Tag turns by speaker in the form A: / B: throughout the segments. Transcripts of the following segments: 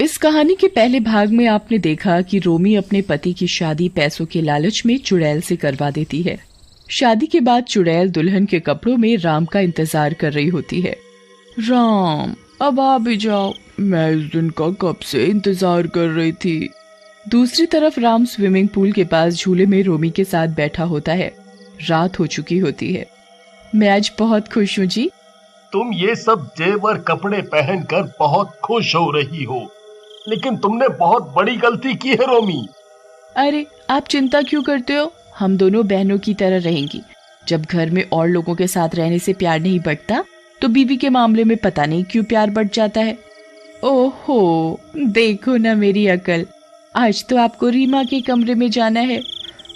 A: इस कहानी के पहले भाग में आपने देखा कि रोमी अपने पति की शादी पैसों के लालच में चुड़ैल से करवा देती है। शादी के बाद चुड़ैल दुल्हन के कपड़ों में राम का इंतजार कर रही होती है। राम, अब आ भी जाओ, मैं इस दिन का कब से इंतजार कर रही थी। दूसरी तरफ राम स्विमिंग पूल के पास झूले में रोमी के साथ बैठा होता है। रात हो चुकी होती है। मैं आज बहुत खुश हूँ जी।
B: तुम ये सब जेवर कपड़े पहनकर बहुत खुश हो रही हो, लेकिन तुमने बहुत बड़ी गलती की है रोमी।
A: अरे आप चिंता क्यों करते हो, हम दोनों बहनों की तरह रहेंगी। जब घर में और लोगों के साथ रहने से प्यार नहीं बढ़ता तो बीवी के मामले में पता नहीं क्यों प्यार बढ़ जाता है। ओहो, देखो ना मेरी अकल, आज तो आपको रीमा के कमरे में जाना है।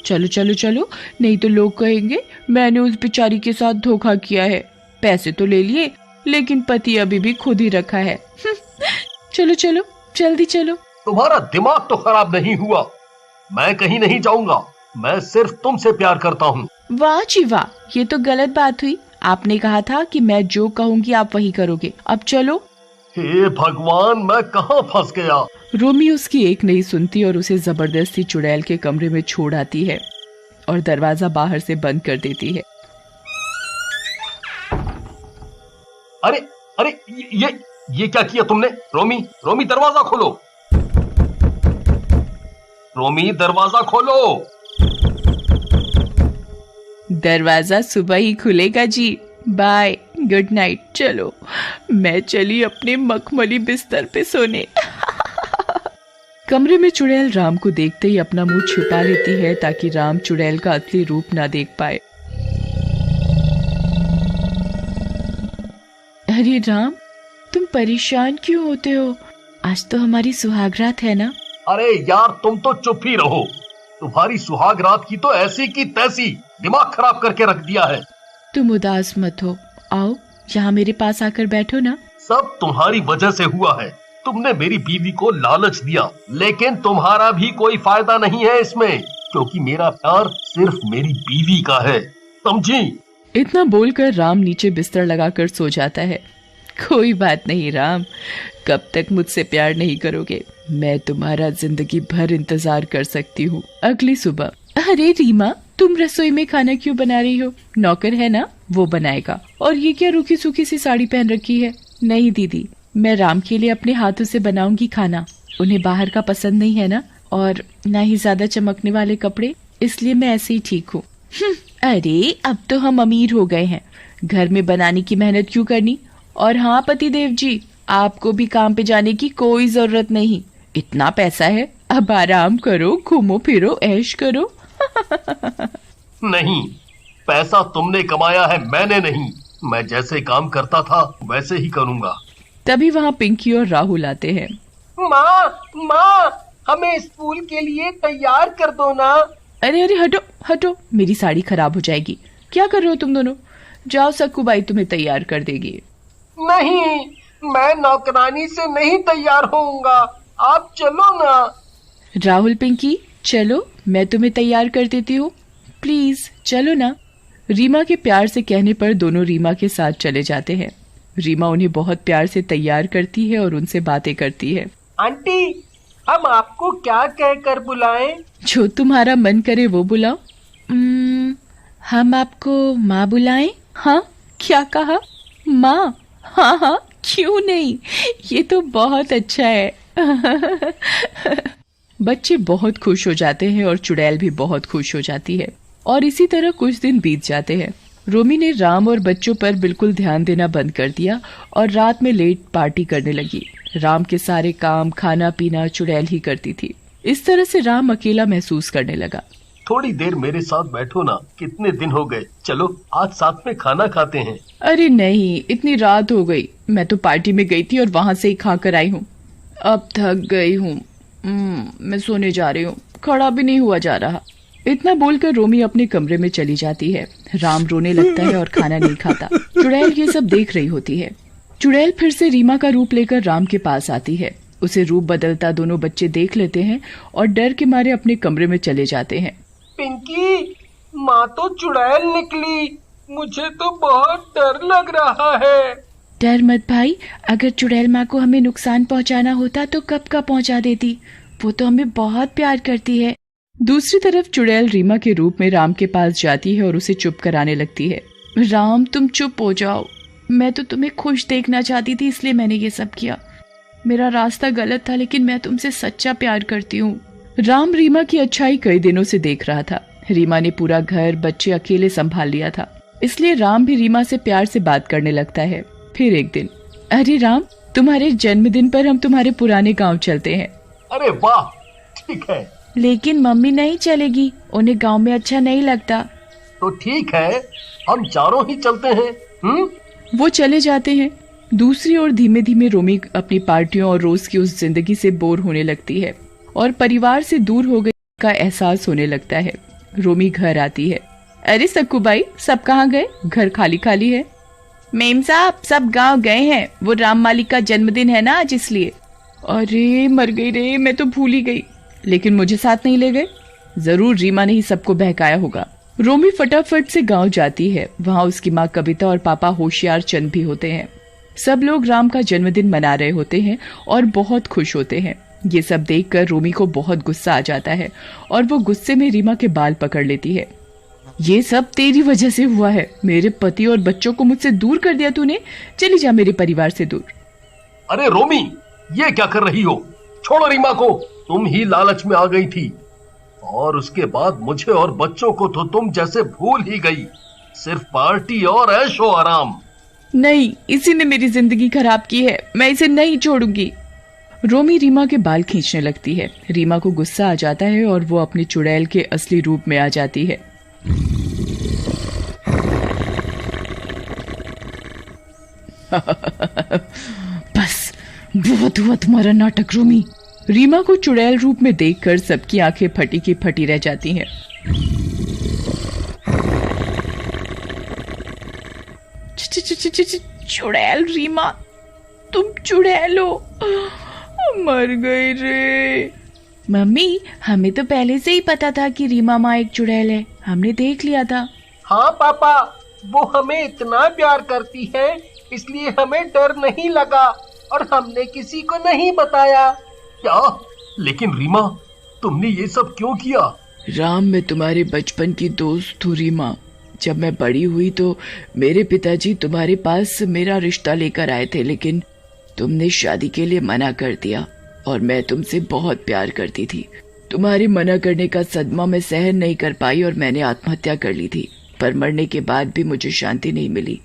A: चलो चलो चलो, नहीं तो लोग कहेंगे मैंने उस बेचारी के साथ धोखा किया है। पैसे तो ले लिए लेकिन पति अभी भी खुद ही रखा है। चलो चलो जल्दी चलो।
B: तुम्हारा दिमाग तो खराब नहीं हुआ? मैं कहीं नहीं जाऊंगा, मैं सिर्फ तुमसे प्यार करता हूँ।
A: वाह जी वाह, ये तो गलत बात हुई। आपने कहा था कि मैं जो कहूँगी आप वही करोगे। अब चलो।
B: हे भगवान, मैं कहाँ फंस गया।
A: रोमी उसकी एक नहीं सुनती और उसे जबरदस्ती चुड़ैल के कमरे में छोड़ आती है और दरवाजा बाहर से बंद कर देती है।
B: अरे अरे, ये क्या किया तुमने? रोमी, रोमी दरवाजा खोलो। रोमी दरवाजा खोलो।
A: दरवाजा सुबह ही खुलेगा जी। Bye, good night. चलो, मैं चली अपने मखमली बिस्तर पे सोने। कमरे में चुड़ैल राम को देखते ही अपना मुंह छिपा लेती है ताकि राम चुड़ैल का असली रूप ना देख पाए। अरे राम, तुम परेशान क्यों होते हो? आज तो हमारी सुहागरात है ना।
B: अरे यार, तुम तो चुप ही रहो। तुम्हारी सुहागरात की तो ऐसी की तैसी दिमाग खराब करके रख दिया है।
A: तुम उदास मत हो, आओ यहाँ मेरे पास आकर बैठो ना।
B: सब तुम्हारी वजह से हुआ है। तुमने मेरी बीवी को लालच दिया, लेकिन तुम्हारा भी कोई फायदा नहीं है इसमें, क्योंकि मेरा प्यार सिर्फ मेरी बीवी का है, समझी?
A: इतना बोलकर राम नीचे बिस्तर लगाकर सो जाता है। कोई बात नहीं राम, कब तक मुझसे प्यार नहीं करोगे? मैं तुम्हारा जिंदगी भर इंतजार कर सकती हूँ। अगली सुबह। अरे रीमा, तुम रसोई में खाना क्यों बना रही हो? नौकर है ना, वो बनाएगा। और ये क्या रूखी सूखी सी साड़ी पहन रखी है? नहीं दीदी, मैं राम के लिए अपने हाथों से बनाऊंगी खाना। उन्हें बाहर का पसंद नहीं है ना, और ना ही ज्यादा चमकने वाले कपड़े, इसलिए मैं ऐसे ही ठीक हूँ। अरे अब तो हम अमीर हो गए हैं, घर में बनाने की मेहनत क्यों करनी? और हाँ पतिदेव जी, आपको भी काम पे जाने की कोई जरूरत नहीं। इतना पैसा है, अब आराम करो, घूमो फिरो, ऐश करो।
B: नहीं, पैसा तुमने कमाया है, मैंने नहीं। मैं जैसे काम करता था वैसे ही करूँगा।
A: तभी वहाँ पिंकी और राहुल आते हैं।
C: माँ, हमें स्कूल के लिए तैयार कर दो ना।
A: अरे अरे, हटो हटो, मेरी साड़ी खराब हो जाएगी। क्या कर रहे हो तुम दोनों? जाओ, सक्कूबाई तुम्हें तैयार कर देगी।
C: नहीं, मैं नौकरानी से नहीं तैयार होऊंगा, आप चलो ना।
A: राहुल, पिंकी, चलो, मैं तुम्हें तैयार कर देती हूँ, प्लीज चलो ना। रीमा के प्यार से कहने पर दोनों रीमा के साथ चले जाते हैं। रीमा उन्हें बहुत प्यार से तैयार करती है और उनसे बातें करती है।
C: आंटी, हम आपको क्या कहकर बुलाएं?
A: जो तुम्हारा मन करे वो बुलाओ। हम आपको माँ बुलाएं? हाँ, क्या कहा? माँ? हाँ हाँ, क्यों नहीं, ये तो बहुत अच्छा है। बच्चे बहुत खुश हो जाते हैं और चुड़ैल भी बहुत खुश हो जाती है। और इसी तरह कुछ दिन बीत जाते हैं। रोमी ने राम और बच्चों पर बिल्कुल ध्यान देना बंद कर दिया और रात में लेट पार्टी करने लगी। राम के सारे काम, खाना पीना चुड़ैल ही करती थी। इस तरह से राम अकेला महसूस करने लगा।
B: थोड़ी देर मेरे साथ बैठो ना, कितने दिन हो गए, चलो आज साथ में खाना खाते हैं।
A: अरे नहीं, इतनी रात हो गई, मैं तो पार्टी में गई थी और वहाँ से ही खा कर आई हूँ। अब थक गई हूँ, मैं सोने जा रही हूँ, खड़ा भी नहीं हुआ जा रहा। इतना बोलकर रोमी अपने कमरे में चली जाती है। राम रोने लगता है और खाना नहीं खाता। चुड़ैल ये सब देख रही होती है। चुड़ैल फिर से रीमा का रूप लेकर राम के पास आती है। उसे रूप बदलता दोनों बच्चे देख लेते हैं और डर के मारे अपने कमरे में चले जाते हैं।
C: पिंकी, माँ तो चुड़ैल निकली, मुझे तो बहुत डर लग रहा है।
A: डर मत भाई, अगर चुड़ैल माँ को हमें नुकसान पहुंचाना होता तो कब का पहुंचा देती, वो तो हमें बहुत प्यार करती है। दूसरी तरफ चुड़ैल रीमा के रूप में राम के पास जाती है और उसे चुप कराने लगती है। राम तुम चुप हो जाओ, मैं तो तुम्हें खुश देखना चाहती थी इसलिए मैंने ये सब किया। मेरा रास्ता गलत था लेकिन मैं तुमसे सच्चा प्यार करती हूँ। राम रीमा की अच्छाई कई दिनों से देख रहा था। रीमा ने पूरा घर बच्चे अकेले संभाल लिया था, इसलिए राम भी रीमा से प्यार से बात करने लगता है। फिर एक दिन, अरे राम, तुम्हारे जन्मदिन पर हम तुम्हारे पुराने गांव चलते हैं।
B: अरे वाह, ठीक है।
A: लेकिन मम्मी नहीं चलेगी, उन्हें गांव में अच्छा नहीं लगता।
B: तो ठीक है, हम चारों ही चलते हैं।
A: वो चले जाते हैं। दूसरी ओर धीमे धीमे रोमी अपनी पार्टियों और रोज की उस जिंदगी से बोर होने लगती है और परिवार से दूर हो गई का एहसास होने लगता है। रोमी घर आती है। अरे सक्कू भाई, सब कहाँ गए? घर खाली खाली है। मेम साहब, सब गांव गए हैं, वो राम मालिक का जन्मदिन है ना आज, इसलिए। अरे मर गई रे, मैं तो भूल ही गई। लेकिन मुझे साथ नहीं ले गए। जरूर रीमा ने ही सबको बहकाया होगा। रोमी फटाफट से गांव जाती है। वहां उसकी माँ कविता और पापा होशियार चंद भी होते हैं। सब लोग राम का जन्मदिन मना रहे होते हैं और बहुत खुश होते हैं। ये सब देखकर रोमी को बहुत गुस्सा आ जाता है और वो गुस्से में रीमा के बाल पकड़ लेती है। ये सब तेरी वजह से हुआ है, मेरे पति और बच्चों को मुझसे दूर कर दिया तूने, चली जा मेरे परिवार से दूर।
B: अरे रोमी, ये क्या कर रही हो? छोड़ो रीमा को, तुम ही लालच में आ गई थी और उसके बाद मुझे और बच्चों को तो तुम जैसे भूल ही गई। सिर्फ पार्टी और ऐशो आराम।
A: नहीं, इसी ने मेरी जिंदगी खराब की है, मैं इसे नहीं छोड़ूंगी। रोमी रीमा के बाल खींचने लगती है। रीमा को गुस्सा आ जाता है और वो अपनी चुड़ैल के असली रूप में आ जाती है। बस बहुत हुआ तुम्हारा नाटक रोमी। रीमा को चुड़ैल रूप में देखकर सबकी आंखें फटी की फटी रह जाती हैं। चुड़ैल रीमा, तुम चुड़ैल हो, मर गई रे। मम्मी, हमें तो पहले से ही पता था कि रीमा माँ एक चुड़ैल है, हमने देख लिया था।
C: हाँ पापा, वो हमें इतना प्यार करती है इसलिए हमें डर नहीं लगा और हमने किसी को नहीं बताया।
B: क्या? लेकिन रीमा, तुमने ये सब क्यों किया?
A: राम, मैं तुम्हारे बचपन की दोस्त हूँ रीमा। जब मैं बड़ी हुई तो मेरे पिताजी तुम्हारे पास मेरा रिश्ता लेकर आए थे, लेकिन तुमने शादी के लिए मना कर दिया और मैं तुमसे बहुत प्यार करती थी। तुम्हारे मना करने का सदमा मैं सहन नहीं कर पाई और मैंने आत्महत्या कर ली थी, पर मरने के बाद भी मुझे शांति नहीं मिली।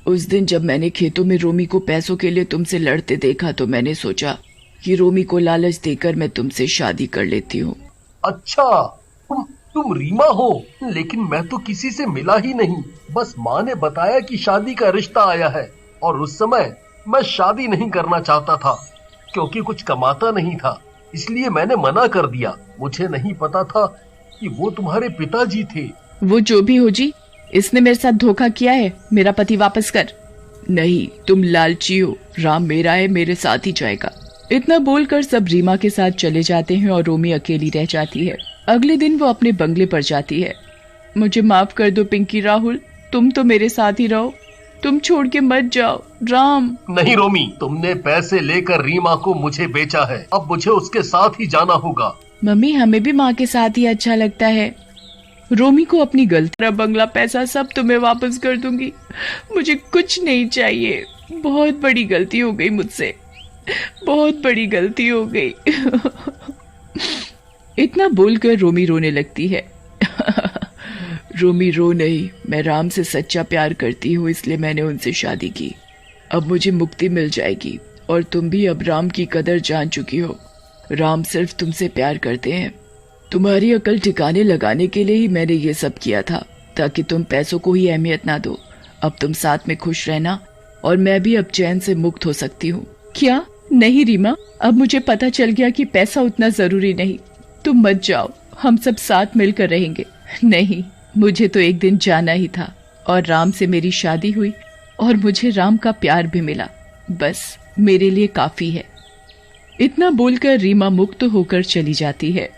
A: उस दिन जब मैंने खेतों में रोमी को पैसों के लिए तुमसे लड़ते देखा तो मैंने सोचा कि रोमी को लालच देकर मैं तुमसे शादी कर लेती हूँ।
B: अच्छा, तुम रीमा हो? लेकिन मैं तो किसी से मिला ही नहीं, बस माँ ने बताया कि शादी का रिश्ता आया है और उस समय मैं शादी नहीं करना चाहता था क्योंकि कुछ कमाता नहीं था, इसलिए मैंने मना कर दिया। मुझे नहीं पता था कि वो तुम्हारे पिताजी थे।
A: वो जो भी हो जी, इसने मेरे साथ धोखा किया है, मेरा पति वापस कर। नहीं, तुम लालची हो, राम मेरा है, मेरे साथ ही जाएगा। इतना बोलकर सब रीमा के साथ चले जाते हैं और रोमी अकेली रह जाती है। अगले दिन वो अपने बंगले पर जाती है। मुझे माफ कर दो पिंकी राहुल, तुम तो मेरे साथ ही रहो, तुम छोड़ के मत जाओ। राम।
B: नहीं रोमी, तुमने पैसे लेकर रीमा को मुझे बेचा है, अब मुझे उसके साथ ही जाना होगा।
A: मम्मी, हमें भी माँ के साथ ही अच्छा लगता है। रोमी को अपनी गलती, बंगला पैसा सब तुम्हें वापस कर दूंगी, मुझे कुछ नहीं चाहिए। बहुत बड़ी गलती हो गई मुझसे, बहुत बड़ी गलती हो गई। इतना बोलकर रोमी रोने लगती है। रोमी रो नहीं, मैं राम से सच्चा प्यार करती हूँ, इसलिए मैंने उनसे शादी की। अब मुझे मुक्ति मिल जाएगी और तुम भी अब राम की कदर जान चुकी हो। राम सिर्फ तुमसे प्यार करते हैं। तुम्हारी अकल ठिकाने लगाने के लिए ही मैंने ये सब किया था, ताकि तुम पैसों को ही अहमियत ना दो। अब तुम साथ में खुश रहना और मैं भी अब चैन से मुक्त हो सकती हूँ। क्या? नहीं रीमा, अब मुझे पता चल गया कि पैसा उतना जरूरी नहीं। तुम मत जाओ, हम सब साथ मिलकर रहेंगे। नहीं, मुझे तो एक दिन जाना ही था और राम से मेरी शादी हुई और मुझे राम का प्यार भी मिला, बस मेरे लिए काफी है। इतना बोलकर रीमा मुक्त होकर चली जाती है।